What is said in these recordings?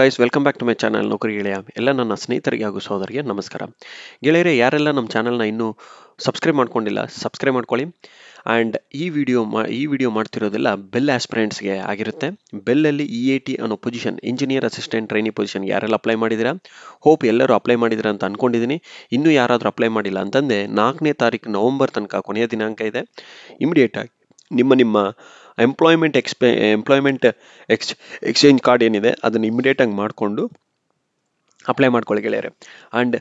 Guys welcome back to my channel ನೌಕರಿ ಗೆಳೆಯ ಎಲ್ಲ ನನ್ನ ಸ್ನೇಹಿತರಿಗೆ ಹಾಗೂ ಸಹೋದರಿಗೆ ನಮಸ್ಕಾರ. ಗೆಳೆಯರೆ, ಯಾರೆಲ್ಲ ನಮ್ಮ ಚಾನಲ್ನ ಇನ್ನೂ ಸಬ್ಸ್ಕ್ರೈಬ್ ಮಾಡ್ಕೊಂಡಿಲ್ಲ ಸಬ್ಸ್ಕ್ರೈಬ್ ಮಾಡ್ಕೊಳ್ಳಿ. ಆ್ಯಂಡ್ ಈ ವಿಡಿಯೋ ಮಾಡ್ತಿರೋದೆಲ್ಲ ಬೆಲ್ ಆಸ್ಪಿರೆಂಟ್ಸ್ಗೆ ಆಗಿರುತ್ತೆ. ಬೆಲ್ಲಲ್ಲಿ EAT ಅನ್ನೋ position, engineer assistant trainee position ಯಾರೆಲ್ಲ ಅಪ್ಲೈ ಮಾಡಿದ್ದೀರಾ, ಹೋಪ್ ಎಲ್ಲರೂ ಅಪ್ಲೈ ಮಾಡಿದ್ದೀರಾ ಅಂತ ಅನ್ಕೊಂಡಿದ್ದೀನಿ. ಇನ್ನೂ ಯಾರಾದರೂ ಅಪ್ಲೈ ಮಾಡಿಲ್ಲ ಅಂತಂದರೆ 4ನೇ ತಾರೀಕು ನವಂಬರ್ ತನಕ ಕೊನೆಯ ದಿನಾಂಕ ಇದೆ. ಇಮಿಡಿಯೇಟ್ ಆಗಿ ನಿಮ್ಮ ಎಂಪ್ಲಾಯ್ಮೆಂಟ್ ಎಕ್ಸ್ಚೇಂಜ್ ಕಾರ್ಡ್ ಏನಿದೆ ಅದನ್ನು ಇಮಿಡಿಯೇಟಾಗಿ ಮಾಡಿಕೊಂಡು ಅಪ್ಲೈ ಮಾಡ್ಕೊಳ್ಳಿ ಗೆಳೆಯರೆ. ಆ್ಯಂಡ್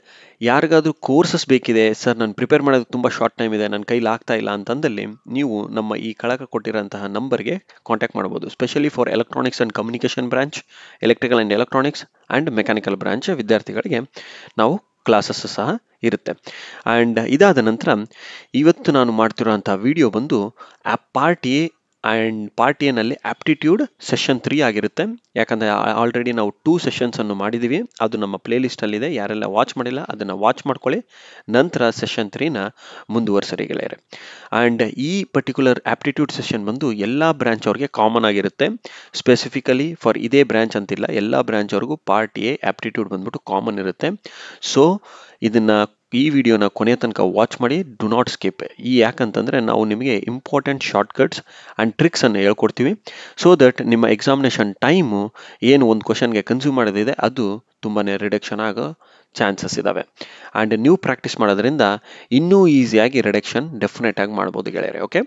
ಯಾರಿಗಾದ್ರೂ ಕೋರ್ಸಸ್ ಬೇಕಿದೆ, ಸರ್ ನಾನು ಪ್ರಿಪೇರ್ ಮಾಡೋದಕ್ಕೆ ತುಂಬ ಶಾರ್ಟ್ ಟೈಮ್ ಇದೆ, ನನ್ನ ಕೈಲಿ ಆಗ್ತಾ ಇಲ್ಲ ಅಂತಂದಲ್ಲಿ ನೀವು ನಮ್ಮ ಈ ಕೆಳಗೆ ಕೊಟ್ಟಿರೋಂತಹ ನಂಬರ್ಗೆ ಕಾಂಟ್ಯಾಕ್ಟ್ ಮಾಡ್ಬೋದು. Specially for electronics and communication branch, electrical and electronics and mechanical branch ವಿದ್ಯಾರ್ಥಿಗಳಿಗೆ ನಾವು ಕ್ಲಾಸಸ್ ಸಹ ಇರುತ್ತೆ. ಆ್ಯಂಡ್ ಇದಾದ ನಂತರ ಇವತ್ತು ನಾನು ಮಾಡ್ತಿರೋಂಥ ವಿಡಿಯೋ ಬಂದು ಪಾರ್ಟ್ ಎ ಆ್ಯಂಡ್ ಪಾರ್ಟ್ ಎನಲ್ಲಿ ಆಪ್ಟಿಟ್ಯೂಡ್ ಸೆಷನ್ 3 ಆಗಿರುತ್ತೆ. ಯಾಕಂದರೆ ಆಲ್ರೆಡಿ ನಾವು 2 ಸೆಷನ್ಸನ್ನು ಮಾಡಿದ್ದೀವಿ, ಅದು ನಮ್ಮ ಪ್ಲೇಲಿಸ್ಟಲ್ಲಿದೆ. ಯಾರೆಲ್ಲ ವಾಚ್ ಮಾಡಿಲ್ಲ ಅದನ್ನು ವಾಚ್ ಮಾಡ್ಕೊಳ್ಳಿ, ನಂತರ ಸೆಷನ್ 3ನ ಮುಂದುವರ್ಸರಿ ಗೆಳೆಯರೆ. ಆ್ಯಂಡ್ ಈ ಪರ್ಟಿಕ್ಯುಲರ್ ಆಪ್ಟಿಟ್ಯೂಡ್ ಸೆಷನ್ ಬಂದು ಎಲ್ಲ ಬ್ರಾಂಚ್ ಅವ್ರಿಗೆ ಕಾಮನ್ ಆಗಿರುತ್ತೆ. ಸ್ಪೆಸಿಫಿಕಲಿ ಫಾರ್ ಇದೇ ಬ್ರಾಂಚ್ ಅಂತಿಲ್ಲ, ಎಲ್ಲ ಬ್ರಾಂಚ್ ಅವ್ರಿಗೂ ಪಾರ್ಟ್ ಎ ಆಪ್ಟಿಟ್ಯೂಡ್ ಬಂದ್ಬಿಟ್ಟು ಕಾಮನ್ ಇರುತ್ತೆ. ಸೊ ಈ ವಿಡಿಯೋನ ಕೊನೆಯ ತನಕ ವಾಚ್ ಮಾಡಿ, ಡು ನಾಟ್ ಸ್ಕಿಪ್. ಯಾಕಂತಂದರೆ ನಾವು ನಿಮಗೆ ಇಂಪಾರ್ಟೆಂಟ್ ಶಾರ್ಟ್ಕಟ್ಸ್ ಆ್ಯಂಡ್ ಟ್ರಿಕ್ಸನ್ನು ಹೇಳ್ಕೊಡ್ತೀವಿ, ಸೊ ದಟ್ ನಿಮ್ಮ ಎಕ್ಸಾಮಿನೇಷನ್ ಟೈಮು ಏನು ಒಂದು ಕ್ವಶನ್ಗೆ ಕನ್ಸ್ಯೂಮ್ ಮಾಡೋದಿದೆ ಅದು ತುಂಬಾ ರಿಡಕ್ಷನ್ ಆಗೋ ಚಾನ್ಸಸ್ ಇದ್ದಾವೆ. ಆ್ಯಂಡ್ ನೀವು ಪ್ರಾಕ್ಟೀಸ್ ಮಾಡೋದ್ರಿಂದ ಇನ್ನೂ ಈಸಿಯಾಗಿ ರಿಡಕ್ಷನ್ ಡೆಫಿನೆಟ್ ಆಗಿ ಮಾಡ್ಬೋದು ಗೆಳೆಯರೆ. Okay,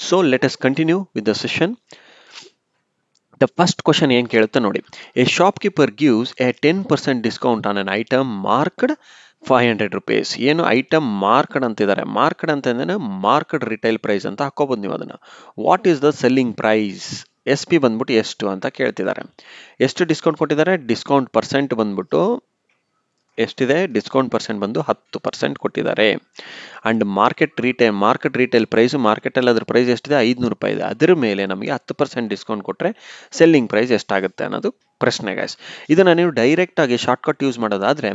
so let us continue with the session. The first question ಏನು ಕೇಳುತ್ತೆ ನೋಡಿ. A shopkeeper gives a 10% discount on an item marked 500 rupees. ಏನು ಐಟಮ್ ಮಾರ್ಕ್ಡ್ ಅಂತಿದ್ದಾರೆ, ಮಾರ್ಕ್ಡ್ ಅಂತಂದ್ರೆ ಮಾರ್ಕ್ಡ್ ರಿಟೈಲ್ ಪ್ರೈಸ್ ಅಂತ ಹಾಕೋಬೋದು ನೀವು ಅದನ್ನು. What is the selling price, SP ಬಂದ್ಬಿಟ್ಟು ಎಷ್ಟು ಅಂತ ಕೇಳ್ತಿದ್ದಾರೆ. ಎಷ್ಟು ಡಿಸ್ಕೌಂಟ್ ಕೊಟ್ಟಿದ್ದಾರೆ, ಡಿಸ್ಕೌಂಟ್ ಪರ್ಸೆಂಟ್ ಬಂದ್ಬಿಟ್ಟು ಎಷ್ಟಿದೆ, ಡಿಸ್ಕೌಂಟ್ ಪರ್ಸೆಂಟ್ ಬಂದು 10% ಕೊಟ್ಟಿದ್ದಾರೆ. ಆ್ಯಂಡ್ ಮಾರ್ಕೆಟ್ ರಿಟೇಲ್ ಪ್ರೈಸ್, ಮಾರ್ಕೆಟಲ್ಲಿ ಅದ್ರ ಪ್ರೈಸ್ ಎಷ್ಟಿದೆ, 500 ರೂಪಾಯಿ ಇದೆ. ಅದರ ಮೇಲೆ ನಮಗೆ 10% ಡಿಸ್ಕೌಂಟ್ ಕೊಟ್ಟರೆ ಸೆಲ್ಲಿಂಗ್ ಪ್ರೈಸ್ ಎಷ್ಟಾಗುತ್ತೆ ಅನ್ನೋದು ಪ್ರಶ್ನೆ ಗೈಸ್. ಇದನ್ನು ನೀವು ಡೈರೆಕ್ಟಾಗಿ ಶಾರ್ಟ್ಕಟ್ ಯೂಸ್ ಮಾಡೋದಾದರೆ,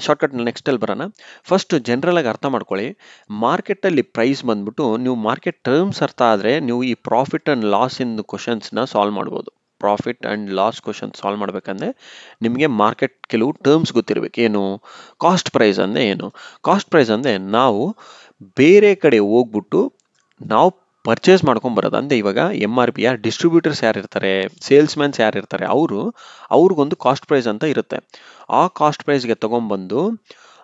ಶಾರ್ಟ್ಕಟ್ ನೆಕ್ಸ್ಟಲ್ಲಿ ಬರೋಣ. ಫಸ್ಟ್ ಜನರಲಾಗಿ ಅರ್ಥ ಮಾಡ್ಕೊಳ್ಳಿ. ಮಾರ್ಕೆಟಲ್ಲಿ ಪ್ರೈಸ್ ಬಂದ್ಬಿಟ್ಟು ನೀವು ಮಾರ್ಕೆಟ್ ಟರ್ಮ್ಸ್ ಅರ್ಥ ಆದರೆ ನೀವು ಈ ಪ್ರಾಫಿಟ್ ಆ್ಯಂಡ್ ಲಾಸ್ ಇನ್ ಕ್ವಶನ್ಸ್ನ ಸಾಲ್ವ್ ಮಾಡ್ಬೋದು. Profit and loss question solve ಮಾಡಬೇಕಂದ್ರೆ ನಿಮಗೆ ಮಾರ್ಕೆಟ್ ಕೆಲವು ಟರ್ಮ್ಸ್ ಗೊತ್ತಿರಬೇಕು. ಏನು, ಕಾಸ್ಟ್ ಪ್ರೈಸ್ ಅಂದರೆ ಏನು, ಕಾಸ್ಟ್ ಪ್ರೈಸ್ ಅಂದರೆ ನಾವು ಬೇರೆ ಕಡೆ ಹೋಗ್ಬಿಟ್ಟು ನಾವು ಪರ್ಚೇಸ್ ಮಾಡ್ಕೊಂಬರೋದು. ಅಂದರೆ ಇವಾಗ MRP ಡಿಸ್ಟ್ರಿಬ್ಯೂಟರ್ಸ್ ಯಾರಿರ್ತಾರೆ, ಸೇಲ್ಸ್ಮ್ಯಾನ್ಸ್ ಯಾರಿರ್ತಾರೆ, ಅವ್ರಿಗೊಂದು ಕಾಸ್ಟ್ ಪ್ರೈಸ್ ಅಂತ ಇರುತ್ತೆ. ಆ ಕಾಸ್ಟ್ ಪ್ರೈಸ್ಗೆ ತೊಗೊಂಬಂದು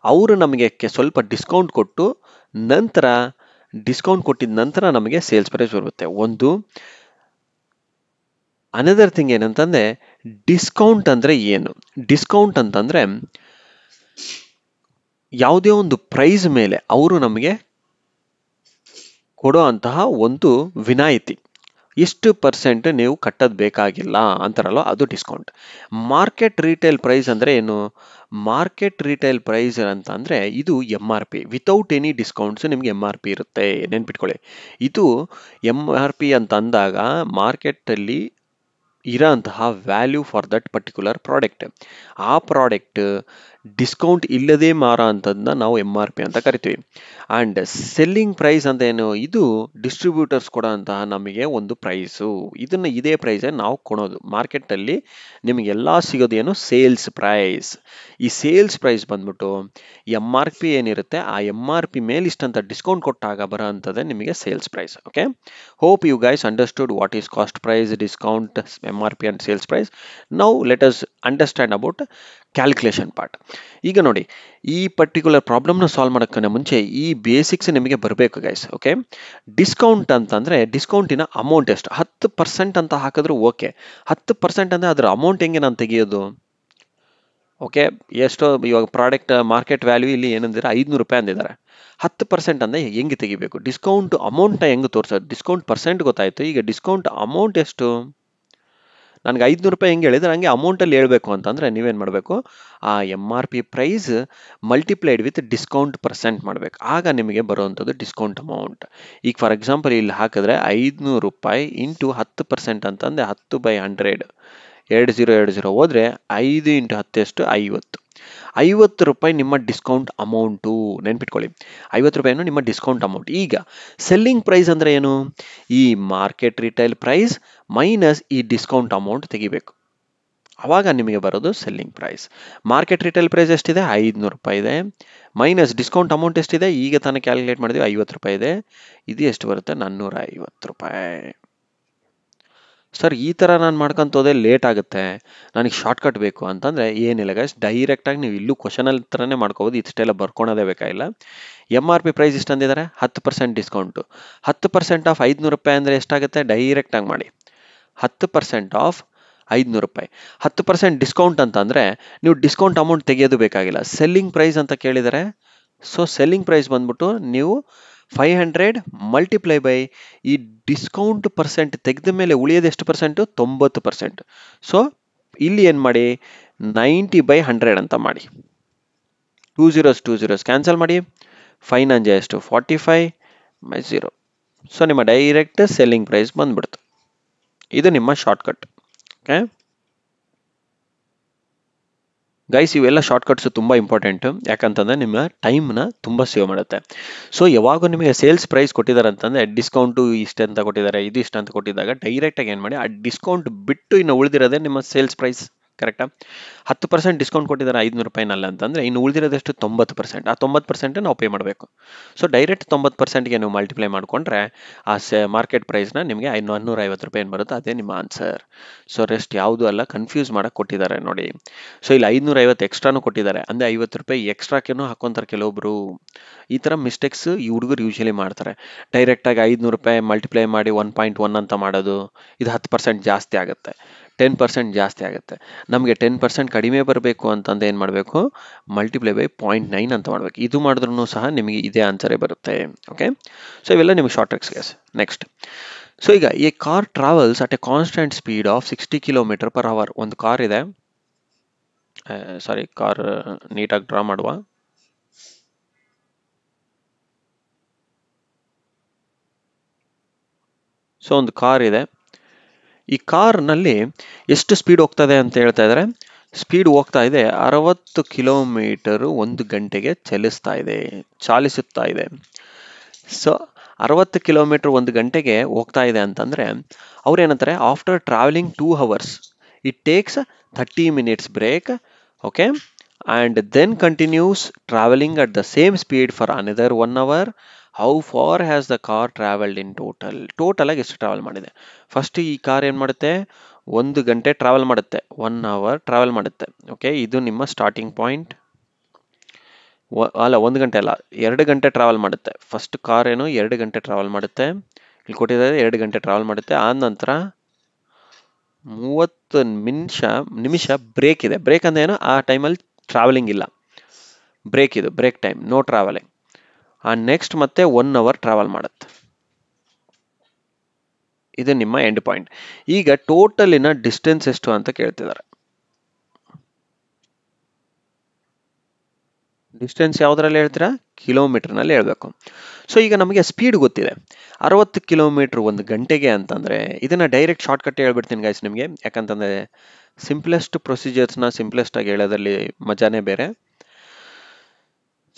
ಅವರು ನಮಗೆ ಸ್ವಲ್ಪ ಡಿಸ್ಕೌಂಟ್ ಕೊಟ್ಟು ನಂತರ ಡಿಸ್ಕೌಂಟ್ ಕೊಟ್ಟಿದ ನಂತರ ನಮಗೆ ಸೇಲ್ಸ್ ಪ್ರೈಸ್ ಬರುತ್ತೆ. ಒಂದು ಅನದರ್ ಥಿಂಗ್ ಏನಂತಂದರೆ ಡಿಸ್ಕೌಂಟ್ ಅಂದರೆ ಏನು, ಡಿಸ್ಕೌಂಟ್ ಅಂತಂದರೆ ಯಾವುದೇ ಒಂದು ಪ್ರೈಸ್ ಮೇಲೆ ಅವರು ನಮಗೆ ಕೊಡೋ ಅಂತಹ ಒಂದು ವಿನಾಯಿತಿ. ಇಷ್ಟು ಪರ್ಸೆಂಟ್ ನೀವು ಕಟ್ಟೋದು ಬೇಕಾಗಿಲ್ಲ ಅಂತಾರಲ್ಲ, ಅದು ಡಿಸ್ಕೌಂಟ್. ಮಾರ್ಕೆಟ್ ರಿಟೇಲ್ ಪ್ರೈಸ್ ಅಂದರೆ ಏನು, ಮಾರ್ಕೆಟ್ ರಿಟೇಲ್ ಪ್ರೈಸ್ ಅಂತಂದರೆ ಇದು MRP ವಿತೌಟ್ ಎನಿ ಡಿಸ್ಕೌಂಟ್ಸ್ ನಿಮಗೆ MRP ಇರುತ್ತೆ, ನೆನ್ಪಿಟ್ಕೊಳ್ಳಿ. ಇದು MRP ಅಂತ ಅಂದಾಗ ಮಾರ್ಕೆಟಲ್ಲಿ ಇರೋಂತಹ value for that particular product. ಆ ಪ್ರಾಡಕ್ಟ್ ಡಿಸ್ಕೌಂಟ್ ಇಲ್ಲದೆ ಮಾರೋ ಅಂಥದ್ದನ್ನ ನಾವು MRP ಅಂತ ಕರಿತೀವಿ. ಆ್ಯಂಡ್ ಸೆಲ್ಲಿಂಗ್ ಪ್ರೈಸ್ ಅಂತ ಏನು, ಇದು ಡಿಸ್ಟ್ರಿಬ್ಯೂಟರ್ಸ್ ಕೊಡೋ ಅಂತಹ ನಮಗೆ ಒಂದು ಪ್ರೈಸು. ಇದೇ ಪ್ರೈಸೇ ನಾವು ಕೊಡೋದು. ಮಾರ್ಕೆಟಲ್ಲಿ ನಿಮಗೆಲ್ಲ ಸಿಗೋದು ಏನು, ಸೇಲ್ಸ್ ಪ್ರೈಸ್. ಈ ಸೇಲ್ಸ್ ಪ್ರೈಸ್ ಬಂದ್ಬಿಟ್ಟು MRP ಏನಿರುತ್ತೆ ಆ MRP ಮೇಲೆ ಇಷ್ಟಂತ ಡಿಸ್ಕೌಂಟ್ ಕೊಟ್ಟಾಗ ಬರೋ ಅಂಥದ್ದೇ ನಿಮಗೆ sales price. Okay, hope you guys understood what is cost price, discount, MRP and sales price. Now let us understand about calculation part. ಈಗ ನೋಡಿ, ಈ ಪರ್ಟಿಕ್ಯುಲರ್ ಪ್ರಾಬ್ಲಮ್ನ ಸಾಲ್ವ್ ಮಾಡೋಕ್ಕೇ ಮುಂಚೆ ಈ ಬೇಸಿಕ್ಸ್ ನಿಮಗೆ ಬರಬೇಕು ಗೈಸ್. ಓಕೆ, ಡಿಸ್ಕೌಂಟ್ ಅಂತಂದರೆ ಡಿಸ್ಕೌಂಟಿನ ಅಮೌಂಟ್ ಎಷ್ಟು, 10% ಅಂತ ಹಾಕಿದ್ರು ಓಕೆ. 10% ಅಂದರೆ ಅದರ ಅಮೌಂಟ್ ಹೆಂಗೆ ನಾನು ತೆಗೆಯೋದು. ಓಕೆ, ಎಷ್ಟೋ ಇವಾಗ ಪ್ರಾಡಕ್ಟ್ ಮಾರ್ಕೆಟ್ ವ್ಯಾಲ್ಯೂ ಇಲ್ಲಿ ಏನಂದಿದ್ದಾರೆ 500 ರೂಪಾಯಿ ಅಂದಿದ್ದಾರೆ. 10% ಅಂದರೆ ಹೆಂಗೆ ತೆಗಿಬೇಕು, ಡಿಸ್ಕೌಂಟ್ ಅಮೌಂಟ್ನ ಹೆಂಗೆ ತೋರಿಸೋದು. ಡಿಸ್ಕೌಂಟ್ ಪರ್ಸೆಂಟ್ ಗೊತ್ತಾಯಿತು, ಈಗ ಡಿಸ್ಕೌಂಟ್ ಅಮೌಂಟ್ ಎಷ್ಟು, ನನಗೆ 500 ರೂಪಾಯಿ ಹೆಂಗೆ ಹೇಳಿದ್ರೆ ಹಂಗೆ ಅಮೌಂಟಲ್ಲಿ ಹೇಳಬೇಕು ಅಂತಂದರೆ ನೀವೇನು ಮಾಡಬೇಕು, ಆ MRP price multiplied with discount percent ಮಾಡಬೇಕು. ಆಗ ನಿಮಗೆ ಬರುವಂಥದ್ದು ಡಿಸ್ಕೌಂಟ್ ಅಮೌಂಟ್. ಈಗ ಫಾರ್ ಎಕ್ಸಾಂಪಲ್ ಇಲ್ಲಿ ಹಾಕಿದ್ರೆ 500 ರೂಪಾಯಿ ಇಂಟು 10% ಅಂತಂದರೆ 10/100, 2020 ಹೋದರೆ 5 ಇಂಟು 10 ಎಷ್ಟು, 50 ರೂಪಾಯಿ ನಿಮ್ಮ ಡಿಸ್ಕೌಂಟ್ ಅಮೌಂಟು. ನೆನ್ಪಿಟ್ಕೊಳ್ಳಿ, 50 ರೂಪಾಯಿನೂ ನಿಮ್ಮ ಡಿಸ್ಕೌಂಟ್ ಅಮೌಂಟ್. ಈಗ ಸೆಲ್ಲಿಂಗ್ ಪ್ರೈಸ್ ಅಂದರೆ ಏನು, ಈ ಮಾರ್ಕೆಟ್ ರಿಟೈಲ್ ಪ್ರೈಸ್ ಮೈನಸ್ ಈ ಡಿಸ್ಕೌಂಟ್ ಅಮೌಂಟ್ ತೆಗಿಬೇಕು. ಅವಾಗ ನಿಮಗೆ ಬರೋದು selling price. Market retail price ಎಷ್ಟಿದೆ? 500 ರೂಪಾಯಿ ಇದೆ. ಮೈನಸ್ ಡಿಸ್ಕೌಂಟ್ ಅಮೌಂಟ್ ಎಷ್ಟಿದೆ? ಈಗ ತಾನೇ ಕ್ಯಾಲ್ಕುಲೇಟ್ ಮಾಡಿದ್ವಿ, 50 ರೂಪಾಯಿ ಇದೆ. ಇದು ಎಷ್ಟು ಬರುತ್ತೆ? 450 ರೂಪಾಯಿ. ಸರ್ ಈ ಥರ ನಾನು ಮಾಡ್ಕೊಂತೋದೆ ಲೇಟ್ ಆಗುತ್ತೆ, ನನಗೆ ಶಾರ್ಟ್ಕಟ್ ಬೇಕು ಅಂತಂದರೆ ಏನಿಲ್ಲ ಗೈಸ್, ಡೈರೆಕ್ಟಾಗಿ ನೀವು ಇಲ್ಲೂ ಕ್ವಶನಲ್ಲಿ ಥರನೇ ಮಾಡ್ಕೋಬೋದು, ಇಷ್ಟೆಲ್ಲ ಬರ್ಕೊಳೋದೇ ಬೇಕಾಗಿಲ್ಲ. MRP ಪ್ರೈಸ್ ಇಷ್ಟು ಅಂದಿದ್ದಾರೆ, 10% ಡಿಸ್ಕೌಂಟು. 10% ಆಫ್ 500 ರೂಪಾಯಿ ಅಂದರೆ ಎಷ್ಟಾಗುತ್ತೆ? ಡೈರೆಕ್ಟಾಗಿ ಮಾಡಿ. 10% ಆಫ್ 500 ರೂಪಾಯಿ. 10% ಡಿಸ್ಕೌಂಟ್ ಅಂತಂದರೆ ನೀವು ಡಿಸ್ಕೌಂಟ್ ಅಮೌಂಟ್ ತೆಗೆಯೋದು ಬೇಕಾಗಿಲ್ಲ. ಸೆಲ್ಲಿಂಗ್ ಪ್ರೈಸ್ ಅಂತ ಕೇಳಿದರೆ, ಸೊ ಸೆಲ್ಲಿಂಗ್ ಪ್ರೈಸ್ ಬಂದ್ಬಿಟ್ಟು ನೀವು 500 ಮಲ್ಟಿಪ್ಲೈ ಬೈ ಈ ಡಿಸ್ಕೌಂಟ್ ಪರ್ಸೆಂಟ್ ತೆಗೆದ ಮೇಲೆ ಉಳಿಯೋದು ಎಷ್ಟು ಪರ್ಸೆಂಟು? 90%. ಸೊ ಇಲ್ಲಿ ಏನು ಮಾಡಿ, 90/100 ಅಂತ ಮಾಡಿ. 2 zeros ಕ್ಯಾನ್ಸಲ್ ಮಾಡಿ. 5 9 ಎಷ್ಟು? 45/0. ಸೊ ನಿಮ್ಮ ಡೈರೆಕ್ಟ್ ಸೆಲ್ಲಿಂಗ್ ಪ್ರೈಸ್ ಬಂದ್ಬಿಡ್ತು. ಇದು ನಿಮ್ಮ ಶಾರ್ಟ್ಕಟ್. ಓಕೆ ಗೈಸ್, ಇವೆಲ್ಲ ಶಾರ್ಟ್ಕಟ್ಸು ತುಂಬ ಇಂಪಾರ್ಟೆಂಟು, ಯಾಕಂತಂದರೆ ನಿಮ್ಮ ಟೈಮ್ನ ತುಂಬ ಸೇವ್ ಮಾಡುತ್ತೆ. ಸೊ ಯಾವಾಗ ನಿಮಗೆ ಸೇಲ್ಸ್ ಪ್ರೈಸ್ ಕೊಟ್ಟಿದ್ದಾರೆ ಅಂತಂದರೆ ಡಿಸ್ಕೌಂಟು ಇಷ್ಟು ಅಂತ ಕೊಟ್ಟಿದ್ದಾರೆ, ಇದು ಇಷ್ಟು ಅಂತ ಕೊಟ್ಟಿದ್ದಾಗ ಡೈರೆಕ್ಟಾಗಿ ಏನು ಮಾಡಿ, ಆ ಡಿಸ್ಕೌಂಟ್ ಬಿಟ್ಟು ಇನ್ನು ಉಳಿದಿರೋದೇ ನಿಮ್ಮ ಸೇಲ್ಸ್ ಪ್ರೈಸ್. ಕರೆಕ್ಟಾ? 10% ಡಿಸ್ಕೌಂಟ್ ಕೊಟ್ಟಿದ್ದಾರೆ 500 ರೂಪಾಯಿನಲ್ಲ ಅಂತಂದರೆ ಇನ್ನು ಉಳಿದಿರೋದಷ್ಟು 90%. ಆ 90% ನಾವು ಪೇ ಮಾಡಬೇಕು. ಸೊ ಡೈರೆಕ್ಟ್ 90%ಗೆ ನೀವು ಮಲ್ಟಿಪ್ಲೈ ಮಾಡಿಕೊಂಡ್ರೆ ಆ ಮಾರ್ಕೆಟ್ ಪ್ರೈಸ್ನ ನಿಮಗೆ 450 ರೂಪಾಯಿ ಏನು ಬರುತ್ತೆ, ಅದೇ ನಿಮ್ಮ ಆನ್ಸರ್. ಸೊ ರೆಸ್ಟ್ ಯಾವುದೂ ಅಲ್ಲ, ಕನ್ಫ್ಯೂಸ್ ಮಾಡೋಕ್ಕೆ ಕೊಟ್ಟಿದ್ದಾರೆ ನೋಡಿ. ಸೊ ಇಲ್ಲಿ 550 ಎಕ್ಸ್ಟ್ರಾನು ಕೊಟ್ಟಿದ್ದಾರೆ, ಅಂದರೆ 50 ರೂಪಾಯಿ ಎಕ್ಸ್ಟ್ರಾಕೇನೋ ಹಾಕ್ಕೊಂತಾರೆ ಕೆಲವೊಬ್ರು. ಈ ಥರ ಮಿಸ್ಟೇಕ್ಸ್ ಈ ಹುಡುಗರು ಯೂಶಲಿ ಮಾಡ್ತಾರೆ. ಡೈರೆಕ್ಟಾಗಿ 500 ರೂಪಾಯಿ ಮಲ್ಟಿಪ್ಲೈ ಮಾಡಿ 1.1 ಅಂತ ಮಾಡೋದು, ಇದು 10% ಜಾಸ್ತಿ ಆಗುತ್ತೆ, 10% ಜಾಸ್ತಿ ಆಗುತ್ತೆ. ನಮಗೆ 10% ಕಡಿಮೆ ಬರಬೇಕು ಅಂತಂದು ಏನು ಮಾಡಬೇಕು, ಮಲ್ಟಿಪ್ಲೈ ಬೈ 0.9 ಅಂತ ಮಾಡಬೇಕು. ಇದು ಮಾಡಿದ್ರೂ ಸಹ ನಿಮಗೆ ಇದೇ ಆನ್ಸರೇ ಬರುತ್ತೆ. ಓಕೆ, ಸೊ ಇವೆಲ್ಲ ನಿಮಗೆ short tricks guys. Next, so ಈಗ ಈ car travels at A constant speed of 60 km/h. ಒಂದು ಕಾರ್ ಇದೆ, ಸಾರಿ, ಕಾರ್ ನೀಟಾಗಿ ಡ್ರಾ ಮಾಡುವ. ಸೊ ಒಂದು ಕಾರ್ ಇದೆ, ಈ ಕಾರ್ನಲ್ಲಿ ಎಷ್ಟು ಸ್ಪೀಡ್ ಹೋಗ್ತದೆ ಅಂತ ಹೇಳ್ತಾ ಇದ್ದಾರೆ. ಸ್ಪೀಡ್ ಹೋಗ್ತಾ ಇದೆ 60 ಕಿಲೋಮೀಟರ್ 1 ಗಂಟೆಗೆ ಚಾಲಿಸುತ್ತಾ ಇದೆ. ಸೊ 60 ಕಿಲೋಮೀಟರ್ 1 ಗಂಟೆಗೆ ಹೋಗ್ತಾ ಇದೆ ಅಂತಂದರೆ ಅವ್ರು ಏನಂತಾರೆ, after travelling 2 hours it takes 30 minutes break. Okay, and then continues travelling at the same speed for another 1 hour. How far has the car travelled in total ಆಗಿ ಎಷ್ಟು ಟ್ರಾವೆಲ್ ಮಾಡಿದೆ? ಫಸ್ಟ್ ಈ ಕಾರ್ ಏನು ಮಾಡುತ್ತೆ, 1 ಗಂಟೆ ಟ್ರಾವೆಲ್ ಮಾಡುತ್ತೆ, 1 hour travel ಮಾಡುತ್ತೆ. Okay, ಇದು ನಿಮ್ಮ ಸ್ಟಾರ್ಟಿಂಗ್ ಪಾಯಿಂಟ್. ಅಲ್ಲ, 1 ಗಂಟೆ ಅಲ್ಲ, 2 ಗಂಟೆ ಟ್ರಾವೆಲ್ ಮಾಡುತ್ತೆ. ಫಸ್ಟ್ ಕಾರ್ ಏನು 2 ಗಂಟೆ ಟ್ರಾವೆಲ್ ಮಾಡುತ್ತೆ, ಇಲ್ಲಿ ಕೊಟ್ಟಿದ್ದಾರೆ 2 ಗಂಟೆ ಟ್ರಾವೆಲ್ ಮಾಡುತ್ತೆ. ಆದ ನಂತರ 30 ನಿಮಿಷ ಬ್ರೇಕ್ ಇದೆ. ಬ್ರೇಕ್ ಅಂದ್ರೆ ಏನು, ಆ ಟೈಮಲ್ಲಿ ಟ್ರಾವೆಲಿಂಗ್ ಇಲ್ಲ, ಬ್ರೇಕ್ ಇದು ಬ್ರೇಕ್ ಟೈಮ್, ನೋ ಟ್ರಾವೆಲಿಂಗ್. ಆ ನೆಕ್ಸ್ಟ್ ಮತ್ತೆ 1 hour ಟ್ರಾವೆಲ್ ಮಾಡುತ್ತೆ. ಇದು ನಿಮ್ಮ ಎಂಡ್ ಪಾಯಿಂಟ್. ಈಗ ಟೋಟಲಿನ ಡಿಸ್ಟೆನ್ಸ್ ಎಷ್ಟು ಅಂತ ಕೇಳ್ತಿದ್ದಾರೆ. ಡಿಸ್ಟೆನ್ಸ್ ಯಾವುದರಲ್ಲಿ ಹೇಳ್ತೀರಾ? ಕಿಲೋಮೀಟರ್ನಲ್ಲಿ ಹೇಳ್ಬೇಕು. ಸೊ ಈಗ ನಮಗೆ ಸ್ಪೀಡ್ ಗೊತ್ತಿದೆ, 60 ಕಿಲೋಮೀಟರ್ 1 ಗಂಟೆಗೆ ಅಂತಂದರೆ ಇದನ್ನು ಡೈರೆಕ್ಟ್ ಶಾರ್ಟ್ಕಟ್ ಹೇಳ್ಬಿಡ್ತೀನಿ ಗೈಸ್ ನಿಮಗೆ. ಯಾಕಂತಂದರೆ ಸಿಂಪ್ಲೆಸ್ಟ್ ಪ್ರೊಸೀಜರ್ಸ್ನ ಸಿಂಪ್ಲೆಸ್ಟ್ ಆಗಿ ಹೇಳೋದ್ರಲ್ಲಿ ಮಜಾನೇ ಬೇರೆ.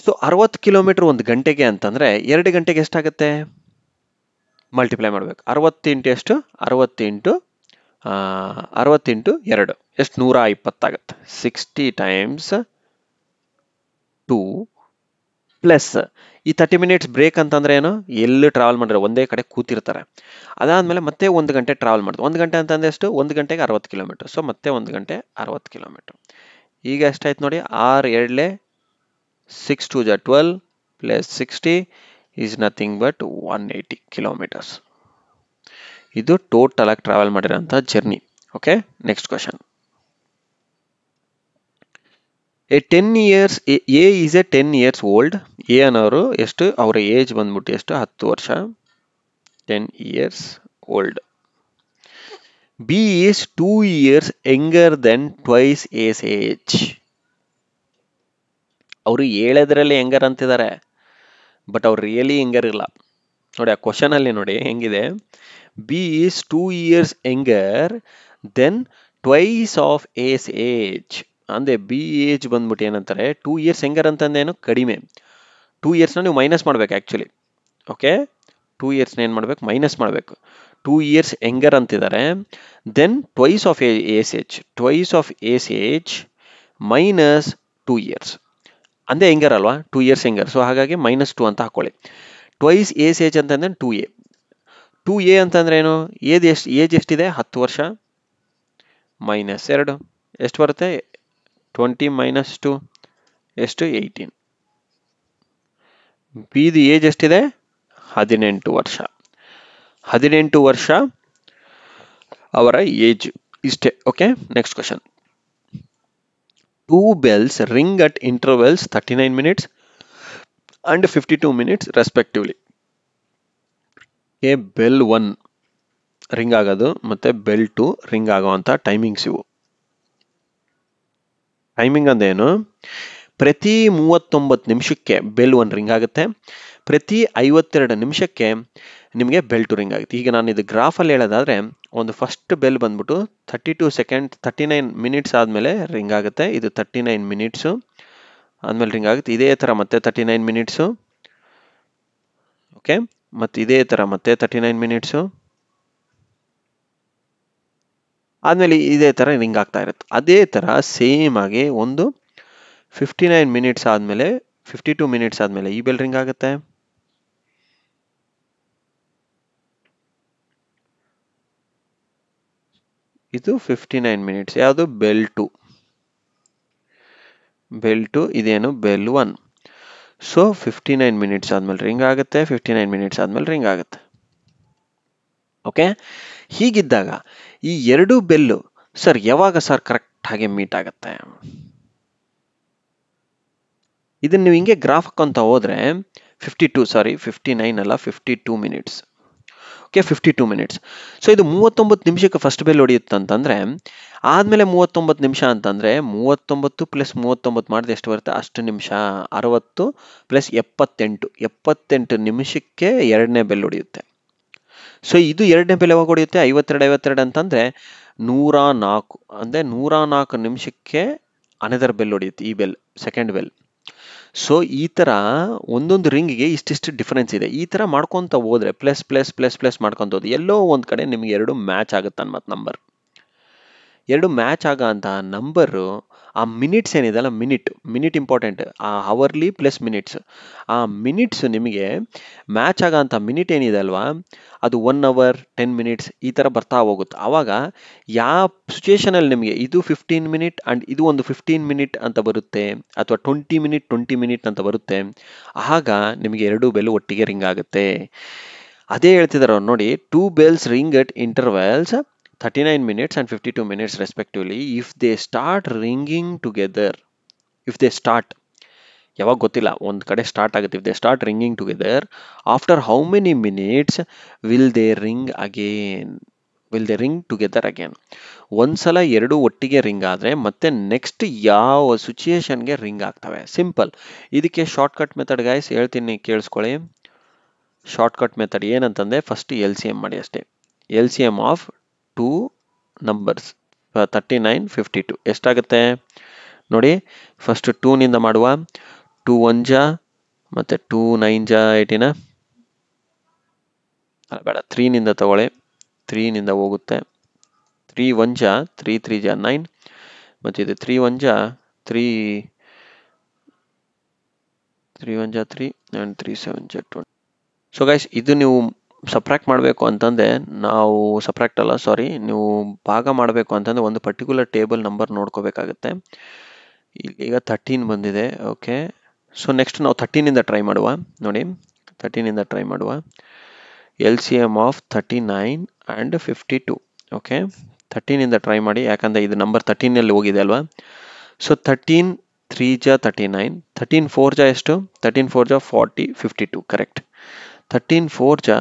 ಸೊ 60 ಕಿಲೋಮೀಟರ್ 1 ಗಂಟೆಗೆ ಅಂತಂದರೆ 2 ಗಂಟೆಗೆ ಎಷ್ಟಾಗುತ್ತೆ? ಮಲ್ಟಿಪ್ಲೈ ಮಾಡಬೇಕು. 60 ಇಂಟು ಎಷ್ಟು? 60 ಇಂಟು 2 ಎಷ್ಟು? 120 ಆಗುತ್ತೆ. 60 times 2 ಪ್ಲಸ್ ಈ 30 minutes ಬ್ರೇಕ್ ಅಂತಂದ್ರೆ ಏನು, ಎಲ್ಲೂ ಟ್ರಾವೆಲ್ ಮಾಡಿರೋ ಒಂದೇ ಕಡೆ ಕೂತಿರ್ತಾರೆ. ಅದಾದಮೇಲೆ ಮತ್ತೆ 1 ಗಂಟೆ ಟ್ರಾವೆಲ್ ಮಾಡ್ತಾರೆ. 1 ಗಂಟೆ ಅಂತಂದ್ರೆ ಎಷ್ಟು? 1 ಗಂಟೆಗೆ 60 ಕಿಲೋಮೀಟರ್. ಸೊ ಮತ್ತೆ 1 ಗಂಟೆ 60 ಕಿಲೋಮೀಟರ್. ಈಗ ಎಷ್ಟಾಯ್ತು ನೋಡಿ, 6 2 6 2 12 plus 60 is nothing but 180 kilometres. ಇದು ಟೋಟಲ್ ಆಗಿ ಟ್ರಾವೆಲ್ ಮಾಡಿರೋಂಥ journey. Okay, next question. A 10 years A is a 10 years old. A ಅನ್ನೋರು ಎಷ್ಟು, ಅವರ ಏಜ್ ಬಂದ್ಬಿಟ್ಟು ಎಷ್ಟು? 10 ವರ್ಷ, 10 years old. B is 2 years younger than twice A's age. ಅವರು ಹೇಳೋದ್ರಲ್ಲಿ ಹೆಂಗರ್ ಅಂತಿದ್ದಾರೆ, ಬಟ್ ಅವ್ರು ರಿಯಲಿ ಹೆಂಗರ್ ಇಲ್ಲ ನೋಡಿ. ಆ ಕ್ವಶನ್ ಅಲ್ಲಿ ನೋಡಿ ಹೆಂಗಿದೆ, B is 2 years younger then twice of A's age. ಅಂದರೆ ಬಿ ಏಜ್ ಬಂದ್ಬಿಟ್ಟು ಏನಂತಾರೆ, 2 years ಹೆಂಗರ್ ಅಂತಂದೇನು, ಕಡಿಮೆ. 2 yearsನ ನೀವು ಮೈನಸ್ ಮಾಡ್ಬೇಕು ಆ್ಯಕ್ಚುಲಿ. ಓಕೆ, 2 yearsನ ಏನು ಮಾಡ್ಬೇಕು, ಮೈನಸ್ ಮಾಡಬೇಕು. 2 years younger ಅಂತಿದ್ದಾರೆ, then twice of age minus 2 years. ಅಂದೇ ಹೆಂಗರ್ ಅಲ್ವಾ, 2 years ಹೆಂಗರ್, ಸೊ ಹಾಗಾಗಿ -2 ಅಂತ ಹಾಕೊಳ್ಳಿ. ಟ್ವೈಸ್ ಏಜ್ ಅಂತಂದ್ರೆ 2A ಅಂತಂದ್ರೆ ಏನು, ಏಜ್ ಎಷ್ಟಿದೆ, 10 ವರ್ಷ -2 ಎಷ್ಟು ಬರುತ್ತೆ, 20 - 2 ಎಷ್ಟು, 18. ಬಿದು ಏಜ್ ಎಷ್ಟಿದೆ, 18 ವರ್ಷ. 18 ವರ್ಷ ಅವರ ಏಜ್ ಇಷ್ಟೇ. Okay, next question. 2 bells ring at intervals 39 minutes and 52 minutes respectively. Bell 1 ring ಆಗೋದು ಮತ್ತೆ ಬೆಲ್ 2 ರಿಂಗ್ ಆಗೋವಂಥ ಟೈಮಿಂಗ್ಸ್ ಇವು. ಟೈಮಿಂಗ್ ಅಂದೇನು, ಪ್ರತಿ 39 ನಿಮಿಷಕ್ಕೆ ಬೆಲ್ 1 ರಿಂಗ್ ಆಗುತ್ತೆ, ಪ್ರತಿ 52 ನಿಮಿಷಕ್ಕೆ ನಿಮಗೆ ಬೆಲ್ 2 ರಿಂಗ್ ಆಗುತ್ತೆ. ಈಗ ನಾನು ಇದು ಗ್ರಾಫಲ್ಲಿ ಹೇಳೋದಾದ್ರೆ, ಒಂದು ಫಸ್ಟ್ ಬೆಲ್ ಬಂದ್ಬಿಟ್ಟು 32 ಸೆಕೆಂಡ್ 39 ಮಿನಿಟ್ಸ್ ಆದಮೇಲೆ ರಿಂಗ್ ಆಗುತ್ತೆ, ಇದು 39 ಮಿನಿಟ್ಸು ಆದಮೇಲೆ ರಿಂಗ್ ಆಗುತ್ತೆ. ಇದೇ ಥರ ಮತ್ತೆ 39 ಮಿನಿಟ್ಸು, ಓಕೆ, ಮತ್ತು ಇದೇ ಥರ ಮತ್ತೆ 39 ಮಿನಿಟ್ಸು ಆದಮೇಲೆ ಇದೇ ಥರ ರಿಂಗ್ ಆಗ್ತಾ ಇರುತ್ತೆ. ಅದೇ ಥರ ಸೇಮ್ ಆಗಿ ಒಂದು 59 ಮಿನಿಟ್ಸ್ ಆದಮೇಲೆ 52 ಮಿನಿಟ್ಸ್ ಆದಮೇಲೆ ಈ ಬೆಲ್ ರಿಂಗ್ ಆಗುತ್ತೆ. ಇದು 59 ಮಿನಿಟ್ಸ್, ಯಾವುದು, ಬೆಲ್ 2. ಇದೇನು, ಬೆಲ್ 1. ಸೊ 59 ಮಿನಿಟ್ಸ್ ಆದಮೇಲೆ ರಿಂಗ್ ಆಗುತ್ತೆ, 59 ಮಿನಿಟ್ಸ್ ಆದಮೇಲೆ ರಿಂಗ್ ಆಗುತ್ತೆ. ಓಕೆ, ಹೀಗಿದ್ದಾಗ ಈ ಎರಡು ಬೆಲ್ಲು ಸರ್ ಯಾವಾಗ ಸರ್ ಕರೆಕ್ಟ್ ಆಗಿ ಮೀಟ್ ಆಗುತ್ತೆ, ಇದನ್ನ ನೀವು ಹಿಂಗೆ ಗ್ರಾಫ್ ಹಾಕೊಂತ ಹೋದ್ರೆ 59 ಅಲ್ಲ 52 ಮಿನಿಟ್ಸ್. Okay, 52 minutes. ಸೊ ಇದು 39 ನಿಮಿಷಕ್ಕೆ ಫಸ್ಟ್ ಬೆಲ್ ಹೊಡೆಯುತ್ತೆ ಅಂತಂದ್ರೆ, ಆದಮೇಲೆ 39 ನಿಮಿಷ ಅಂತಂದ್ರೆ 39 + 39 ಮಾಡಿದ್ರೆ ಎಷ್ಟು ಬರುತ್ತೆ, ಅಷ್ಟು ನಿಮಿಷ, 60 + 78 ನಿಮಿಷಕ್ಕೆ ಎರಡನೇ ಬೆಲ್ ಹೊಡೆಯುತ್ತೆ. ಸೊ ಇದು ಎರಡನೇ ಬೆಲ್ ಯಾವಾಗ ಹೊಡೆಯುತ್ತೆ, 52 ಅಂತಂದ್ರೆ 104, ಅಂದರೆ 104 ನಿಮಿಷಕ್ಕೆ ಅನದರ್ ಬೆಲ್ ಹೊಡೆಯುತ್ತೆ, ಈ ಬೆಲ್, ಸೆಕೆಂಡ್ ಬೆಲ್. ಸೊ ಈ ಥರ ಒಂದೊಂದು ರಿಂಗಿಗೆ ಇಷ್ಟಿಷ್ಟು ಡಿಫರೆನ್ಸ್ ಇದೆ. ಈ ಥರ ಮಾಡ್ಕೊತ ಹೋದ್ರೆ ಪ್ಲಸ್ ಮಾಡ್ಕೊತ ಹೋದ್ರೆ ಎಲ್ಲೋ ಒಂದು ಕಡೆ ನಿಮ್ಗೆ ಎರಡು ಮ್ಯಾಚ್ ಆಗುತ್ತೆ ಅನ್ಮತ್ ನಂಬರ್. ಎರಡು ಮ್ಯಾಚ್ ಆಗೋ ಅಂತ ನಂಬರು, ಆ ಮಿನಿಟ್ಸ್ ಏನಿದೆಲ್ಲ, ಮಿನಿಟ್ ಇಂಪಾರ್ಟೆಂಟ್, ಆ ಅವರ್ಲಿ ಪ್ಲಸ್ ಮಿನಿಟ್ಸ್, ಆ ಮಿನಿಟ್ಸ್ ನಿಮಗೆ ಮ್ಯಾಚ್ ಆಗೋ ಅಂತ ಮಿನಿಟ್ ಏನಿದೆ ಅಲ್ವಾ, ಅದು 1 hour 10 minutes ಈ ಥರ ಬರ್ತಾ ಹೋಗುತ್ತೆ. ಆವಾಗ ಯಾವ ಸಿಚುಯೇಷನಲ್ಲಿ ನಿಮಗೆ ಇದು 15 minute ಆ್ಯಂಡ್ ಇದು ಒಂದು 15 minute ಅಂತ ಬರುತ್ತೆ, ಅಥವಾ 20 minute ಅಂತ ಬರುತ್ತೆ, ಆಗ ನಿಮಗೆ ಎರಡು ಬೆಲ್ ಒಟ್ಟಿಗೆ ರಿಂಗ್ ಆಗುತ್ತೆ. ಅದೇ ಹೇಳ್ತಿದ್ದಾರೆ ಅವ್ರು ನೋಡಿ, 2 bells ring at intervals 39 minutes and 52 minutes respectively if they start ringing together. if they start ಯಾವಾಗ ಗೊತ್ತಿಲ್ಲ, ಒಂದು ಕಡೆ ಸ್ಟಾರ್ಟ್ ಆಗುತ್ತೆ. if they start ringing together, after how many minutes will they ring together again? ಒಂದ್ಸಲ ಎರಡು ಒಟ್ಟಿಗೆ ring ಆದರೆ ಮತ್ತೆ ನೆಕ್ಸ್ಟ್ ಯಾವ ಸಿಚುಯೇಷನ್ಗೆ ರಿಂಗ್ ಆಗ್ತವೆ. ಸಿಂಪಲ್. ಇದಕ್ಕೆ ಶಾರ್ಟ್ಕಟ್ ಮೆಥಡ್ ಗೈಸ್ ಹೇಳ್ತೀನಿ, ಕೇಳಿಸ್ಕೊಳ್ಳಿ. ಶಾರ್ಟ್ಕಟ್ ಮೆಥಡ್ ಏನಂತಂದರೆ, ಫಸ್ಟ್ LCM ಮಾಡಿ ಅಷ್ಟೇ. LCM ಆಫ್ 2 ನಂಬರ್ಸ್ 39 52 ಎಷ್ಟಾಗುತ್ತೆ ನೋಡಿ. ಫಸ್ಟ್ 2 ನಿಂದ ಮಾಡುವ, 2 1 ಜಾ ಮತ್ತೆ 2 9 ಜಾ 18, ಬೇಡ 3 ನಿಂದ ತಗೊಳ್ಳಿ, 3 ನಿಂದ ಹೋಗುತ್ತೆ, 3 1 ಜಾ 3 3 ಜಾ 9, ಮತ್ತು ಇದು 3 1 ಜಾ 3 1 ಜಾ 3 and 3 7 ಜಾ 20. ಸೊ ಗೈಸ್, ಇದು ನೀವು ಸಬ್ಟ್ರಾಕ್ಟ್ ಮಾಡಬೇಕು ಅಂತಂದರೆ, ನೀವು ಭಾಗ ಮಾಡಬೇಕು ಅಂತಂದರೆ ಒಂದು ಪರ್ಟಿಕ್ಯುಲರ್ ಟೇಬಲ್ ನಂಬರ್ ನೋಡ್ಕೋಬೇಕಾಗುತ್ತೆ. ಈಗ 13 ಬಂದಿದೆ. ಓಕೆ, ಸೊ ನೆಕ್ಸ್ಟ್ ನಾವು 13ಇಂದ ಟ್ರೈ ಮಾಡುವ. ನೋಡಿ, 13ಇಂದ ಟ್ರೈ ಮಾಡುವ. LCM of 39 and 52. ಓಕೆ, 13ಇಂದ ಟ್ರೈ ಮಾಡಿ, ಯಾಕಂದರೆ ಇದು ನಂಬರ್ 13ನಲ್ಲಿ ಹೋಗಿದೆ ಅಲ್ವಾ. ಸೊ 13 3 ಜಾ 39, 13 4 ಜಾ ಎಷ್ಟು, 13 4 ಜಾ 40 52 ಕರೆಕ್ಟ್. 13 4 ಜಾ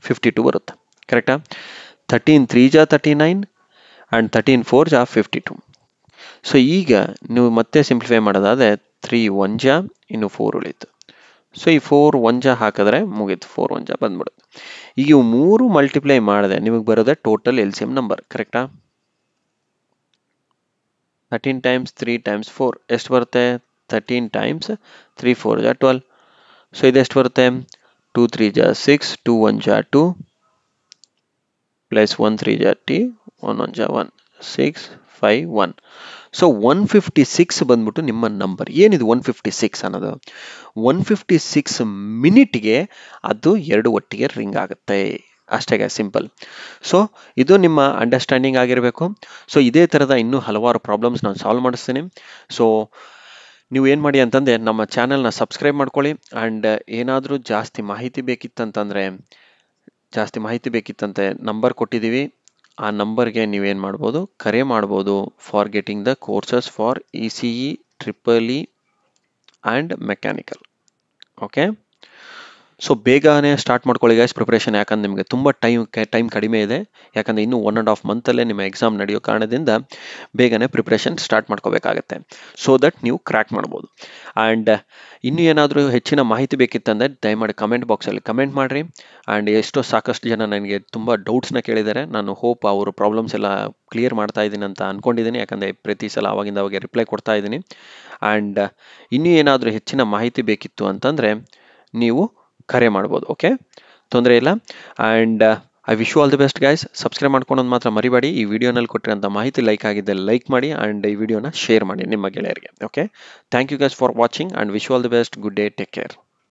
52 ಬರುತ್ತೆ, ಕರೆಕ್ಟಾ. 13 3 ಜಾ 39 ಆ್ಯಂಡ್ 13 4 ಜಾ 52. ಸೊ ಈಗ ನೀವು ಮತ್ತೆ ಸಿಂಪ್ಲಿಫೈ ಮಾಡೋದಾದರೆ 3 1 ಜಾ ಇನ್ನು 4 ಉಳೀತು. ಸೊ ಈ 4 1 ಜಾ ಹಾಕಿದ್ರೆ ಮುಗೀತು, 4 1 ಜಾ ಬಂದ್ಬಿಡುತ್ತೆ. ಈಗ ಇವು 3 ಮಲ್ಟಿಪ್ಲೈ ಮಾಡಿದೆ ನಿಮಗೆ ಬರೋದೇ ಟೋಟಲ್ LCM ನಂಬರ್, ಕರೆಕ್ಟಾ. 13 times 3 times 4 ಎಷ್ಟು ಬರುತ್ತೆ, 13 times 3 4 ಜಾ 12. ಸೊ ಇದು ಎಷ್ಟು ಬರುತ್ತೆ, 2 3 ಜಾ 6, 2 1 ಜಾ 2, ಪ್ಲಸ್ 1 3 ಜ ಟಿ 1 1 ಜ 1 6 5 1. ಸೊ 156 ಬಂದ್ಬಿಟ್ಟು ನಿಮ್ಮ ನಂಬರ್. ಏನಿದು 156 ಅನ್ನೋದು? 156 ಮಿನಿಟ್ಗೆ ಅದು ಎರಡು ಒಟ್ಟಿಗೆ ರಿಂಗ್ ಆಗುತ್ತೆ ಅಷ್ಟೇ, ಸಿಂಪಲ್. ಸೊ ಇದು ನಿಮ್ಮ ಅಂಡರ್ಸ್ಟ್ಯಾಂಡಿಂಗ್ ಆಗಿರಬೇಕು. ಸೊ ಇದೇ ಥರದ ಇನ್ನೂ ಹಲವಾರು ಪ್ರಾಬ್ಲಮ್ಸ್ ನಾನು ಸಾಲ್ವ್ ಮಾಡಿಸ್ತೀನಿ. ಸೊ ನೀವು ಏನು ಮಾಡಿ ಅಂತಂದರೆ ನಮ್ಮ ಚಾನಲ್ನ ಸಬ್ಸ್ಕ್ರೈಬ್ ಮಾಡ್ಕೊಳ್ಳಿ. ಆ್ಯಂಡ್ ಏನಾದರೂ ಜಾಸ್ತಿ ಮಾಹಿತಿ ಬೇಕಿತ್ತಂತೆ ನಂಬರ್ ಕೊಟ್ಟಿದ್ದೀವಿ. ಆ ನಂಬರ್ಗೆ ನೀವೇನು ಮಾಡ್ಬೋದು, ಕರೆ ಮಾಡ್ಬೋದು for getting the courses for ECE, EEE and mechanical. Okay, so ಬೇಗನೆ ಸ್ಟಾರ್ಟ್ ಮಾಡ್ಕೊಳ್ಳಿ ಗೈಸ್ ಪ್ರಿಪ್ರೇಷನ್. ಯಾಕಂದ್ರೆ ನಿಮಗೆ ತುಂಬ ಟೈಮ್ ಕಡಿಮೆ ಇದೆ. ಯಾಕಂದರೆ ಇನ್ನೂ 1.5 ಮಂತಲ್ಲೇ ನಿಮ್ಮ ಎಕ್ಸಾಮ್ ನಡೆಯೋ ಕಾರಣದಿಂದ ಬೇಗನೆ ಪ್ರಿಪ್ರೇಷನ್ ಸ್ಟಾರ್ಟ್ ಮಾಡ್ಕೋಬೇಕಾಗತ್ತೆ, ಸೊ ದಟ್ ನೀವು ಕ್ರ್ಯಾಕ್ ಮಾಡ್ಬೋದು. ಆ್ಯಂಡ್ ಇನ್ನೂ ಏನಾದರೂ ಹೆಚ್ಚಿನ ಮಾಹಿತಿ ಬೇಕಿತ್ತಂದರೆ ದಯಮಾಡಿ ಕಮೆಂಟ್ ಬಾಕ್ಸಲ್ಲಿ ಕಮೆಂಟ್ ಮಾಡಿರಿ. ಆ್ಯಂಡ್ ಸಾಕಷ್ಟು ಜನ ನನಗೆ ತುಂಬ ಡೌಟ್ಸ್ನ ಕೇಳಿದ್ದಾರೆ. ನಾನು ಹೋಪ್ ಅವರು ಪ್ರಾಬ್ಲಮ್ಸ್ ಎಲ್ಲ ಕ್ಲಿಯರ್ ಮಾಡ್ತಾ ಇದ್ದೀನಿ ಅಂತ ಅಂದ್ಕೊಂಡಿದ್ದೀನಿ. ಯಾಕಂದರೆ ಪ್ರತಿ ಸಲ ಅವಾಗಿಂದ ಅವಾಗ ರಿಪ್ಲೈ ಕೊಡ್ತಾ ಇದ್ದೀನಿ. ಆ್ಯಂಡ್ ಇನ್ನೂ ಏನಾದರೂ ಹೆಚ್ಚಿನ ಮಾಹಿತಿ ಬೇಕಿತ್ತು ಅಂತಂದರೆ ನೀವು ಕರೆ ಮಾಡ್ಬೋದು. ಓಕೆ, ತೊಂದರೆ ಇಲ್ಲ. And I wish you all the best guys. Subscribe ಮಾಡ್ಕೊಳೋದು ಮಾತ್ರ ಮರಿಬೇಡಿ. ಈ ವಿಡಿಯೋನಲ್ಲಿ ಕೊಟ್ಟಿರೋಂಥ ಮಾಹಿತಿ ಲೈಕ್ ಆಗಿದ್ದೆ ಲೈಕ್ ಮಾಡಿ, ಆ್ಯಂಡ್ ಈ ವಿಡಿಯೋನ ಶೇರ್ ಮಾಡಿ ನಿಮ್ಮ ಗೆಳೆಯರಿಗೆ. Okay, thank you guys for watching and wish you all the best. Good day, take care.